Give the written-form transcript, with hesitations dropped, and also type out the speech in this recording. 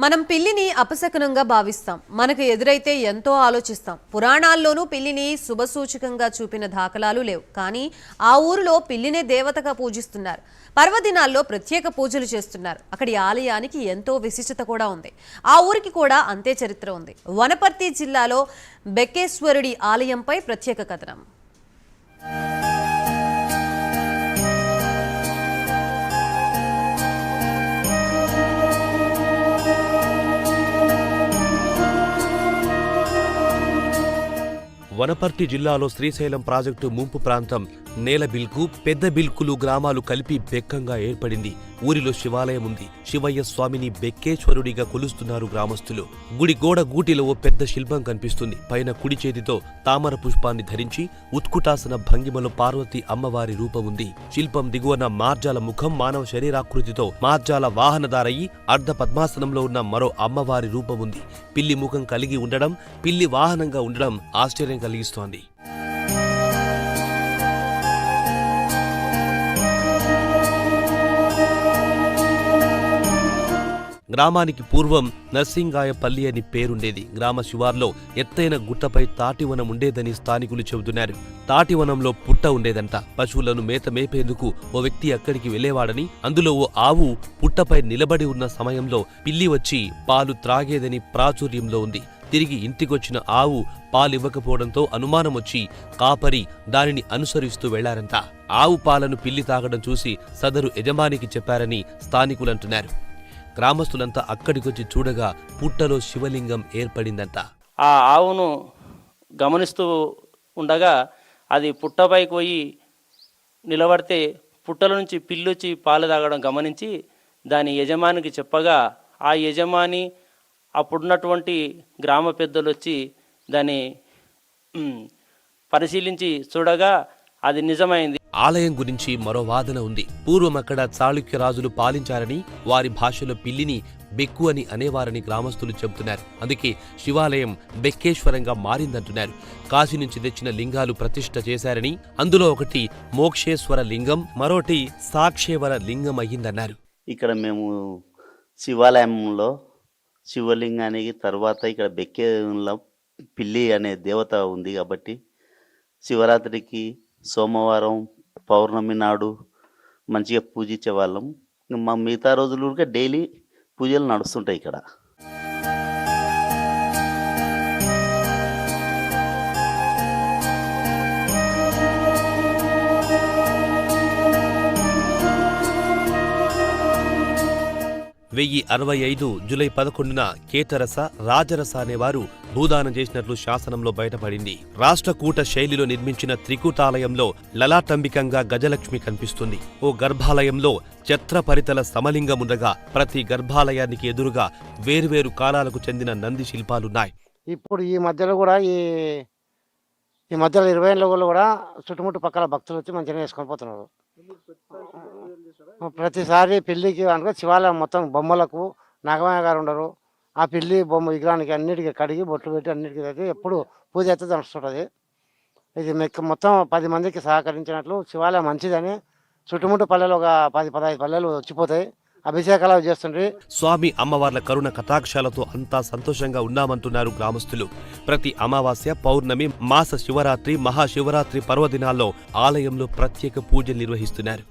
మనం పిల్లిని అపశకునంగా భావిస్తాం. మనకు ఎదురైతే ఎంతో ఆలోచిస్తాం. పురాణాల్లోనూ పిల్లిని శుభసూచకంగా చూపిన దాఖలాలు లేవు. కానీ ఆ ఊరిలో పిల్లినే దేవతగా పూజిస్తున్నారు. పర్వదినాల్లో ప్రత్యేక పూజలు చేస్తున్నారు. అక్కడి ఆలయానికి ఎంతో విశిష్టత కూడా ఉంది. ఆ ఊరికి కూడా అంతే చరిత్ర ఉంది. వనపర్తి జిల్లాలో బెక్కేశ్వరుడి ఆలయంపై ప్రత్యేక కథనం. వనపర్తి జిల్లాలో శ్రీశైలం ప్రాజెక్టు ముంపు ప్రాంతం నేలబిల్కు, పెద్ద బిల్కులు గ్రామాలు కలిపి బెక్కంగా ఏర్పడింది. ఊరిలో శివాలయం ఉంది. శివయ్య స్వామిని బెక్కేశ్వరుడిగా కొలుస్తున్నారు గ్రామస్తులు. గుడి గోడ గూటిలో ఓ పెద్ద శిల్పం కనిపిస్తుంది. పైన కుడి చేతితో తామర పుష్పాన్ని ధరించి ఉత్కుటాసన భంగిమలో పార్వతి అమ్మవారి రూపం ఉంది. శిల్పం దిగువన మార్జాల ముఖం మానవ శరీరాకృతితో మార్జాల వాహనదారయి అర్ధ పద్మాసనంలో ఉన్న మరో అమ్మవారి రూపం ఉంది. పిల్లి ముఖం కలిగి ఉండడం, పిల్లి వాహనంగా ఉండడం ఆశ్చర్యం కలిగిస్తోంది. గ్రామానికి పూర్వం నర్సింగాయపల్లి అని పేరుండేది. గ్రామ శివార్లో ఎత్తైన గుట్టపై తాటివనం ఉండేదని స్థానికులు చెబుతున్నారు. తాటివనంలో పుట్ట ఉండేదంట. పశువులను మేత మేపేందుకు ఓ వ్యక్తి అక్కడికి వెళ్లేవాడని, అందులో ఓ ఆవు పుట్టపై నిలబడి ఉన్న సమయంలో పిల్లి వచ్చి పాలు త్రాగేదని ప్రాచుర్యంలో ఉంది. తిరిగి ఇంటికొచ్చిన ఆవు పాలివ్వకపోవడంతో అనుమానం వచ్చి కాపరి దానిని అనుసరిస్తూ వెళ్లారంట. ఆవు పాలను పిల్లి తాగడం చూసి సదరు యజమానికి చెప్పారని స్థానికులంటున్నారు. గ్రామస్తులంతా అక్కడికొచ్చి చూడగా పుట్టలో శివలింగం ఏర్పడిందంట. ఆ ఆవును గమనిస్తూ ఉండగా అది పుట్టపైకి పోయి నిలబడితే పుట్టల నుంచి పిల్లొచ్చి పాలు తాగడం గమనించి దాని యజమానికి చెప్పగా ఆ యజమాని అప్పుడున్నటువంటి గ్రామ పెద్దలు వచ్చి దాన్ని పరిశీలించి చూడగా అది నిజమైంది. ఆలయం గురించి మరో వాదన ఉంది. పూర్వం అక్కడ చాళుక్య రాజులు పాలించారని, వారి భాషలో పిల్లిని బెక్కు అని అనేవారని గ్రామస్తులు చెబుతున్నారు. అందుకే శివాలయం బెక్కేశ్వరంగా మారిందంటున్నారు. కాశీ నుంచి తెచ్చిన లింగాలు ప్రతిష్ఠ చేశారని, అందులో ఒకటి మోక్షేశ్వర లింగం, మరోటి సాక్షేవర లింగం అయ్యిందన్నారు. ఇక్కడ మేము శివాలయంలో శివలింగానికి తర్వాత ఇక్కడ బెక్కేలో పిల్లి అనే దేవత ఉంది కాబట్టి శివరాత్రికి సోమవారం పౌర్ణమి నాడు మంచిగా పూజించే వాళ్ళం. మా మిగతా రోజులు డైలీ పూజలు నడుస్తుంటాయి ఇక్కడ. జూలై 11న కేతరస, రాజరస అనేవారు భూదానం చేసినట్లు శాసనంలో బయటపడింది. రాష్ట్రకూట శైలిలో నిర్మించిన త్రికూటాలయంలో లలాటంబికంగా గజలక్ష్మి కనిపిస్తుంది. ఓ గర్భాలయంలో ఛత్రపరితల సమలింగముండగా ప్రతి గర్భాలయానికి ఎదురుగా వేర్వేరు కాలాలకు చెందిన నంది శిల్పాలున్నాయి. ఇప్పుడు ఈ మధ్యలో కూడా ఈ మధ్యలో 20 ఏళ్ళ కూడా చుట్టుముట్టు పక్కల భక్తులు వచ్చి మంచిగా వేసుకొని పోతున్నారు. ప్రతిసారి పెళ్లికి అనుకో శివాలయం మొత్తం బొమ్మలకు నాగమయ్య గారు ఉండరు. ఆ పిల్లి బొమ్మ విగ్రహానికి అన్నిటికీ కడిగి బొట్లు పెట్టి అన్నిటికీ అయితే ఎప్పుడు పూజ అయితే నడుస్తుంటుంది. ఇది మొత్తం 10 మందికి సహకరించినట్లు శివాలయం మంచిదని చుట్టుముట్టు పల్లెలు ఒక 10-15 పల్లెలు వచ్చిపోతాయి. అభిషేకాలు చేస్తుండ్రి. స్వామి అమ్మవార్ల కరుణ కటాక్షాలతో అంతా సంతోషంగా ఉన్నామంటున్నారు గ్రామస్తులు. ప్రతి అమావాస్య, పౌర్ణమి, మాస శివరాత్రి, మహాశివరాత్రి పర్వదినాల్లో ఆలయంలో ప్రత్యేక పూజలు నిర్వహిస్తున్నారు.